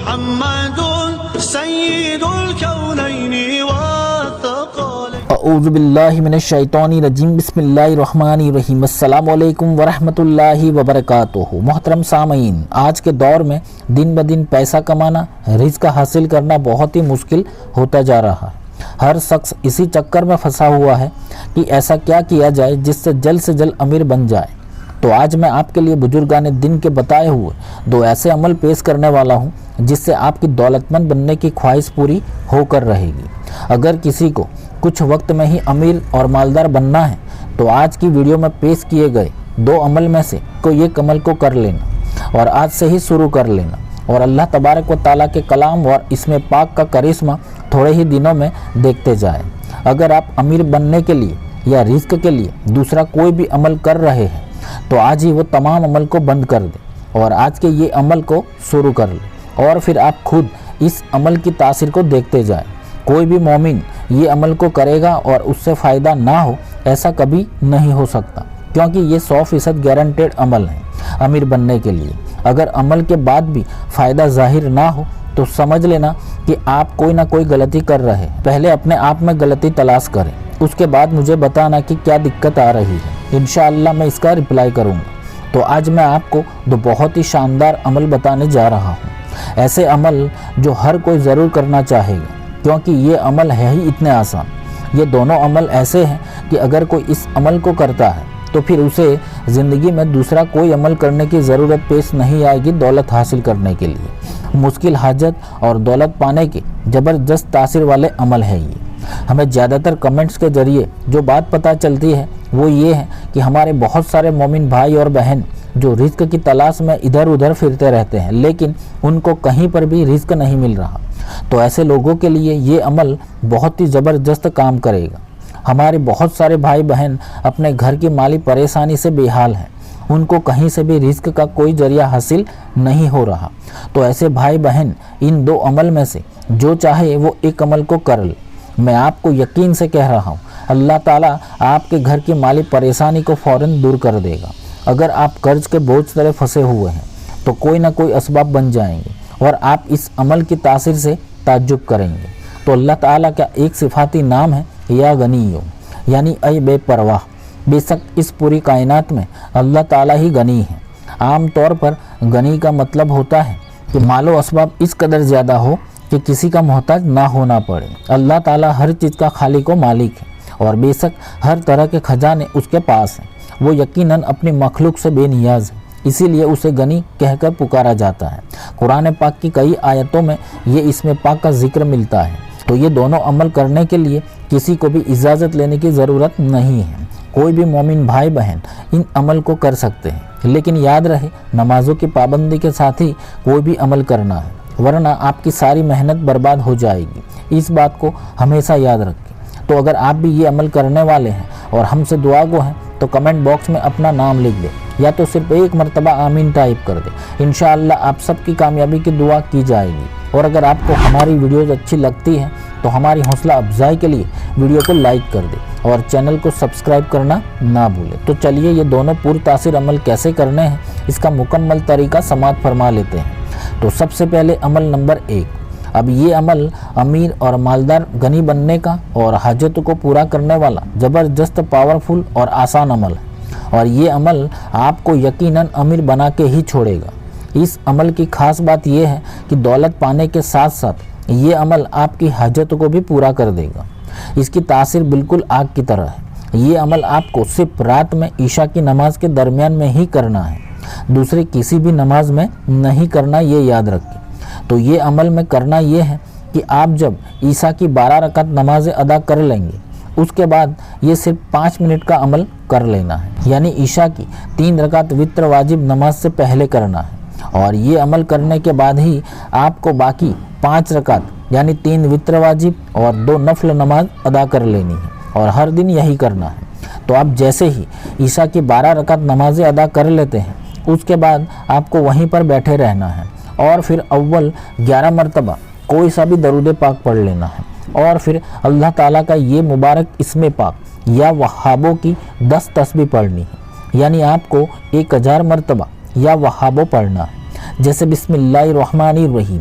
محمد سید الکونین والثقلین۔ اعوذ باللہ من الشیطان الرجیم، بسم اللہ الرحمن الرحیم۔ السلام علیکم ورحمۃ اللہ وبرکاتہ۔ محترم سامعین، آج کے دور میں دن بدن پیسہ کمانا، رزق حاصل کرنا بہت ہی مشکل ہوتا جا رہا ہے۔ ہر شخص اسی چکر میں پھنسا ہوا ہے کہ ایسا کیا کیا جائے جس سے جلد امیر بن جائے۔ تو آج میں آپ کے لیے بزرگان دن کے بتائے ہوئے دو ایسے عمل پیش کرنے والا ہوں جس سے آپ کی دولت مند بننے کی خواہش پوری ہو کر رہے گی۔ اگر کسی کو کچھ وقت میں ہی امیر اور مالدار بننا ہے تو آج کی ویڈیو میں پیش کیے گئے دو عمل میں سے کوئی ایک عمل کو کر لینا اور آج سے ہی شروع کر لینا، اور اللہ تبارک و تعالیٰ کے کلام اور اسم پاک کا کرشمہ تھوڑے ہی دنوں میں دیکھتے جائیں۔ اگر آپ امیر بننے کے لیے یا رزق کے لیے دوسرا کوئی بھی عمل کر رہے ہیں تو آج ہی وہ تمام عمل کو بند کر دیں اور آج کے یہ عمل کو شروع کر لیں، اور پھر آپ خود اس عمل کی تاثیر کو دیکھتے جائیں۔ کوئی بھی مومن یہ عمل کو کرے گا اور اس سے فائدہ نہ ہو، ایسا کبھی نہیں ہو سکتا، کیونکہ یہ 100% گارنٹیڈ عمل ہے امیر بننے کے لیے۔ اگر عمل کے بعد بھی فائدہ ظاہر نہ ہو تو سمجھ لینا کہ آپ کوئی نہ کوئی غلطی کر رہے ہیں۔ پہلے اپنے آپ میں غلطی تلاش کریں، اس کے بعد مجھے بتانا کہ کیا دقت آ رہی ہے، انشاءاللہ میں اس کا رپلائی کروں گا۔ تو آج میں آپ کو دو بہت ہی شاندار عمل بتانے جا رہا ہوں، ایسے عمل جو ہر کوئی ضرور کرنا چاہے گا، کیونکہ یہ عمل ہے ہی اتنے آسان۔ یہ دونوں عمل ایسے ہیں کہ اگر کوئی اس عمل کو کرتا ہے تو پھر اسے زندگی میں دوسرا کوئی عمل کرنے کی ضرورت پیش نہیں آئے گی دولت حاصل کرنے کے لیے۔ مشکل حاجت اور دولت پانے کے زبردست تاثیر والے عمل ہے یہ۔ ہمیں زیادہ تر کمنٹس کے ذریعے جو بات پتہ چلتی ہے وہ یہ ہے کہ ہمارے بہت سارے مومن بھائی اور بہن جو رزق کی تلاش میں ادھر ادھر پھرتے رہتے ہیں، لیکن ان کو کہیں پر بھی رزق نہیں مل رہا۔ تو ایسے لوگوں کے لیے یہ عمل بہت ہی زبردست کام کرے گا۔ ہمارے بہت سارے بھائی بہن اپنے گھر کی مالی پریشانی سے بے حال ہیں، ان کو کہیں سے بھی رزق کا کوئی ذریعہ حاصل نہیں ہو رہا۔ تو ایسے بھائی بہن ان دو عمل میں سے جو چاہے وہ ایک عمل کو کر لے۔ میں آپ کو یقین سے کہہ رہا ہوں اللہ تعالیٰ آپ کے گھر کی مالی پریشانی کو فوراً دور کر دے گا۔ اگر آپ قرض کے بوجھ تلے پھنسے ہوئے ہیں تو کوئی نہ کوئی اسباب بن جائیں گے اور آپ اس عمل کی تاثیر سے تعجب کریں گے۔ تو اللہ تعالیٰ کا ایک صفاتی نام ہے یا غنیو، یعنی اے بے پرواہ۔ بے شک اس پوری کائنات میں اللہ تعالیٰ ہی غنی ہے۔ عام طور پر غنی کا مطلب ہوتا ہے کہ مال و اسباب اس قدر زیادہ ہو کہ کسی کا محتاج نہ ہونا پڑے۔ اللہ تعالیٰ ہر چیز کا خالق و مالک ہے، اور بے شک ہر طرح کے خزانے اس کے پاس ہیں۔ وہ یقیناً اپنی مخلوق سے بے نیاز ہے، اسی لیے اسے غنی کہہ کر پکارا جاتا ہے۔ قرآن پاک کی کئی آیتوں میں یہ اسم پاک کا ذکر ملتا ہے۔ تو یہ دونوں عمل کرنے کے لیے کسی کو بھی اجازت لینے کی ضرورت نہیں ہے۔ کوئی بھی مومن بھائی بہن ان عمل کو کر سکتے ہیں، لیکن یاد رہے نمازوں کی پابندی کے ساتھ ہی کوئی بھی عمل کرنا ہے، ورنہ آپ کی ساری محنت برباد ہو جائے گی۔ اس بات کو ہمیشہ یاد رکھیں۔ تو اگر آپ بھی یہ عمل کرنے والے ہیں اور ہم سے دعا گو ہیں تو کمنٹ باکس میں اپنا نام لکھ دیں، یا تو صرف ایک مرتبہ آمین ٹائپ کر دیں۔ انشاءاللہ آپ سب کی کامیابی کی دعا کی جائے گی۔ اور اگر آپ کو ہماری ویڈیوز اچھی لگتی ہیں تو ہماری حوصلہ افزائی کے لیے ویڈیو کو لائک کر دیں اور چینل کو سبسکرائب کرنا نہ بھولیں۔ تو چلیے یہ دونوں پر تاثیر عمل کیسے کرنے ہیں اس کا مکمل طریقہ سماعت فرما لیتے ہیں۔ تو سب سے پہلے عمل نمبر 1۔ اب یہ عمل امیر اور مالدار غنی بننے کا اور حاجت کو پورا کرنے والا زبردست پاورفل اور آسان عمل ہے، اور یہ عمل آپ کو یقیناً امیر بنا کے ہی چھوڑے گا۔ اس عمل کی خاص بات یہ ہے کہ دولت پانے کے ساتھ ساتھ یہ عمل آپ کی حاجت کو بھی پورا کر دے گا۔ اس کی تاثیر بالکل آگ کی طرح ہے۔ یہ عمل آپ کو صرف رات میں عشاء کی نماز کے درمیان میں ہی کرنا ہے، دوسری کسی بھی نماز میں نہیں کرنا، یہ یاد رکھیں۔ تو یہ عمل میں کرنا یہ ہے کہ آپ جب عشاء کی 12 رکعت نمازیں ادا کر لیں گے، اس کے بعد یہ صرف 5 منٹ کا عمل کر لینا ہے، یعنی عشاء کی 3 رکعت وتر واجب نماز سے پہلے کرنا ہے، اور یہ عمل کرنے کے بعد ہی آپ کو باقی 5 رکعت یعنی 3 وتر واجب اور 2 نفل نماز ادا کر لینی ہے، اور ہر دن یہی کرنا ہے۔ تو آپ جیسے ہی عشاء کی 12 رکعت نمازیں ادا کر لیتے ہیں، اس کے بعد آپ کو وہیں پر بیٹھے رہنا ہے، اور پھر اول 11 مرتبہ کوئی سا بھی درود پاک پڑھ لینا ہے، اور پھر اللہ تعالیٰ کا یہ مبارک اسم پاک یا وہابوں کی 10 تسبیح پڑھنی ہے، یعنی آپ کو 1000 مرتبہ یا وہابوں پڑھنا ہے، جیسے بسم اللہ الرحمن الرحیم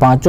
5